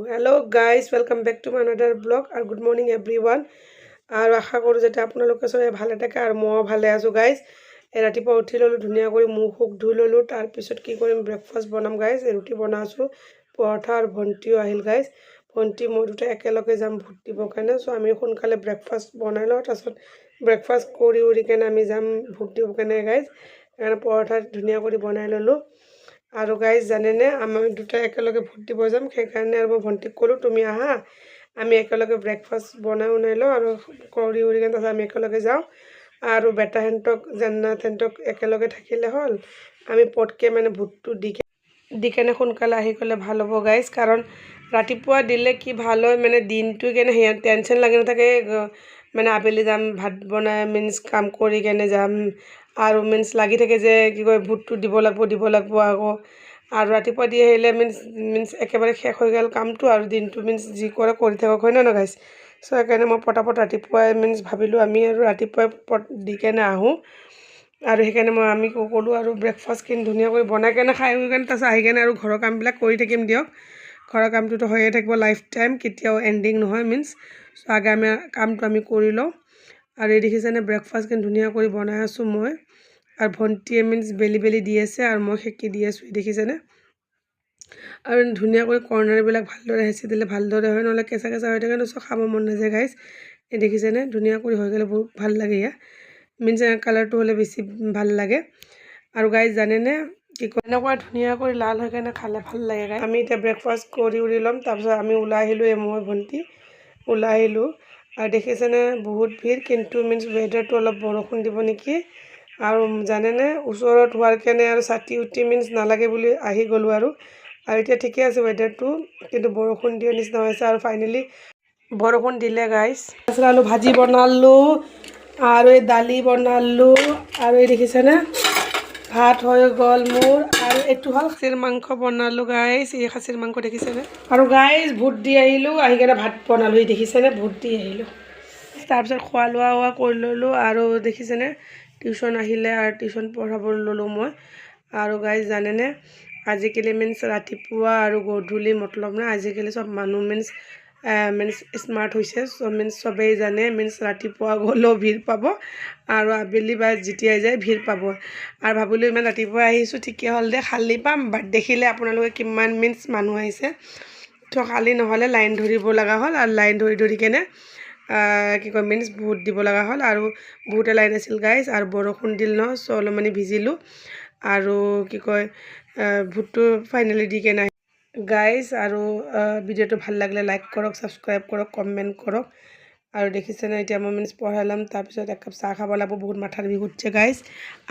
Hello guys welcome back to my another blog और good morning everyone और आशा करूँ जाते आपलोके सबै भाले थाके और मैं भाले आसो गाइज रातिपुवा उठी ललो धुनिया मुख सुख धुई ललो तार पिছত कि करिम ब्रेकफास्ट बनाम गाइज रुटी बना आसो पराठा और भंटिओ आहिल गाइज भंटी मैं दुटा एकेलगे जाम भोट दिबर कारण सो आमी सोनकाले ब्रेकफास्ट बनाई लওঁ तारपिছত ब्रेकफास्ट करि उरि केने आमी जाम भोट दिबर कारण गाइज সেইকাৰণে पराठा धुनिया बनाई ललो और गाइज जाने आम दुटा एकेलगे भोट দিব যাম সেইকাৰণে আৰু মই ভণ্টিক ক'লোঁ তুমি আহা আমি একেলগে ব্ৰেকফাষ্ট বনাই উনাই লওঁ আৰু কৰি উৰি কেনে তাৰপিছত আমি একেলগে যাওঁ আৰু বেটাহেঁতক জান্নাতহেঁতক একেলগে থাকিলে হ'ল আমি পটকে মানে ভোটটো দি কেনে সোনকালে আহি গ'লে ভাল হ'ব গাইজ কাৰণ ৰাতিপুৱা দিলে কি ভাল হয় মানে দিনটো কেনে সিহঁত টেনশ্যন লাগি নাথাকে মানে আবেলি যাম ভাত বনাই মিন্স কাম কৰি কেনে যাম আৰু মিন্স লাগি থাকে যে কি কয় ভোটটো দিব লাগিব আকৌ और रातिपुवा दी आहिले मिन्स एकेबारे शेष हो गल कामটো और दिनটো मिन्स जी करे কৰি থাকক হয় না गाइस सो সেইকাৰণে মই পটাপট ৰাতিপুৱা মিন্স ভাবিলোঁ আমি আৰু ৰাতিপুৱা দি কেনে আহোঁ আৰু সেইকাৰণে মই আমি ক'লোঁ আৰু ব্ৰেকফাষ্টখিনি ধুনীয়া কৰি বনাই কেনে খাই হৈ কেনে তাৰপিছত আহি কেনে আৰু ঘৰৰ কামবিলাক কৰি থাকিম দিয়ক ঘৰৰ কামটোতো হৈয়ে থাকিব লাইফ টাইম কেতিয়াও এণ্ডিং নহয় মিন্স সো আগে আমি কামটো আমি কৰি লওঁ আৰু এই দেখিছেনে ব্ৰেকফাষ্টখিনি ধুনীয়া কৰি বনাই আছোঁ মই और भंटिए मिन्स बेली बेली दी आछे और मैं सेकी दी आछो देखिছেনে और धुनिया कर्नारबिलाक भालदरे हेঁচি दिले भालदरे হয় নহলে केঁচা केঁচा হৈ থাকে सो खाब मन नाजाय गाइज এই देखिছেনে धुनिया হৈ গেলে बहुत ভাল লাগে या मिन्स कालारটো হলে बेसि ভাল লাগে और गाइज जानेने कि এনেকুৱা ধুনিয়া लाल হৈ কেনে খালে ভাল লাগে गाइज আমি এটা ব্রেকফাস্ট কৰি উৰি লম তাৰপিছত আমি ওলাই আহিলো মই ভন্টি ওলাই আহিলো আৰু देखिছেনে बहुत ভিৰ কিন্তু মিন্স ওয়েদাৰটো অলপ বৰষুণ দিব নেকি और जाने ऊर हार के छाती उठी मिन्स नालागे आहि गलो और इतना ठीके आछे वेदारटो किन्तु बरषुण दियार निचिना और फाइनेलि बरषुण दिले गाइज आलू भाजी बनालो और दाली बनालो और देखिছেনে भात हो गल मोर और एटू हल खासीर मांस बनालो गाइज ये खासीर मांस देखिছেনে और गाइज भोट दी आहिलो आहि केने भात बनालो देखिছেনে भोट दी आहिलो तारपिছত खवा लोवा कर ललो और देखिছেনে টিউশন আহিলে और টিউশन पढ़ाब ललो मैं और गाइज जाने आजिकाली मिन्स रातिपुवा और गधूली मतलब ना आजिकाली सब मानु मिन्स मिन्स स्मार्ट होइसे सब मिन्स सबे जाने मिन्स रातिपुवा गलो भीड़ पाब और आबेली बा जितियाई जाए भीड़ पाब और भाविलो इमान रातिपुवा आहिसो ठीके हल दे खाली पाम बाट देखिले आपनालोके किमान मिन्स मानु आहिसे तो खाली নহ'লে लाइन धरिब लगा हल और लाइन धरि केने कि कय मिन्स भोट দিব लगा हल और बहुते लाइन आसिल गाइज और बरषुण दिल न सो अलपमानी भिजिलो और कि कय भोटটো फाइनेलि दी केने गाइज और भिडिओটো ভাল लागले लाइक करक सब्सक्राइब करक कमेन्ट करक और देखिছেনে এতিয়া মই मिन्स पढ़ालाम तारपिছত एक कप चाह खाब लागब बहुत माथार बिष उठছে गाइज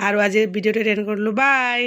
और आज भिडिओটো एंड करलो बाय।